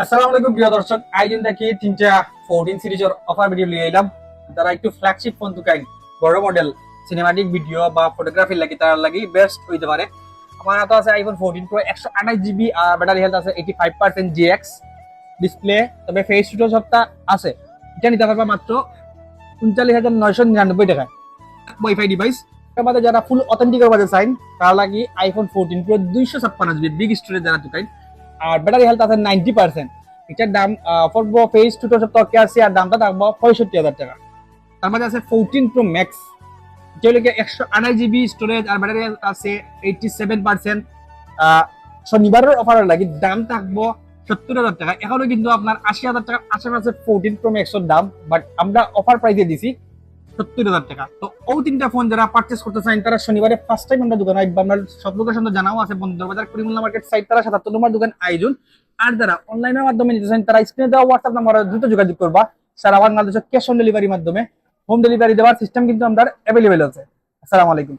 আসসালামু আলাইকুম প্রিয় দর্শক, আইজন দেখি তিনটা 14 সিরিজের অফার ভিডিও লিয়ে এলাম। তারা একটু ফ্ল্যাগশিপ ফোন তুকাই বড় মডেল সিনেমাটিক ভিডিও বা ফটোগ্রাফি লাগি তার লাগি বেস্ট হইতে পারে। আমার হাতে আছে আইফোন 14 প্রো 128 জিবি আর ব্যাটারি হেলথ আছে 85% জিএক্স ডিসপ্লে। তবে ফেস টু সপ্তাহ আছে, এটা নিতে পারবা মাত্র 39,999 টাকায়। ওয়াইফাই ডিভাইস আমাদের যারা ফুল অথেন্টিকের বাজে চাইন তার লাগি iPhone 14 pro 256 GB big storage যারা তুকাই আর ব্যাটারি হেলথ আছে 90%। এটার দাম পড়বো ফেস টু সপ্তাহ আছে আর দামটা থাকবো 65,000 টাকা। তার মধ্যে আছে 14 প্রো ম্যাক্স, যেগুলোকে 128 জিবি স্টোরেজ আর ব্যাটারি আছে 87%। শনিবারের অফারের লাগি দাম থাকবো 70,000 টাকা। এখনো কিন্তু আপনার 80,000 টাকার আশেপাশে 14 প্রো ম্যাক্সের দাম, বাট আমরা অফার প্রাইসে দিছি 70,000 টাকা। তো ও তিনটা ফোন যারা পার্চেস করতে চান তারা শনিবারে ফার্স্ট টাইম আমরা দোকানে আসবো। আমরা সব লোকেশন তো জানাও আছে, বন্দর বাজার করিমুল্লা মার্কেট সাইড তারা 77 নম্বর দোকান আয়োজন। আর যারা অনলাইনের মাধ্যমে নিতে চান তারা স্ক্রিনে দেওয়া হোয়াটসঅ্যাপ নাম্বারে দ্রুত যোগাযোগ করবা। সারা বাংলাদেশে ক্যাশ অন ডেলিভারির মাধ্যমে হোম ডেলিভারি দেওয়ার সিস্টেম কিন্তু আমাদের অ্যাভেলেবেল আছে। আসসালামু আলাইকুম।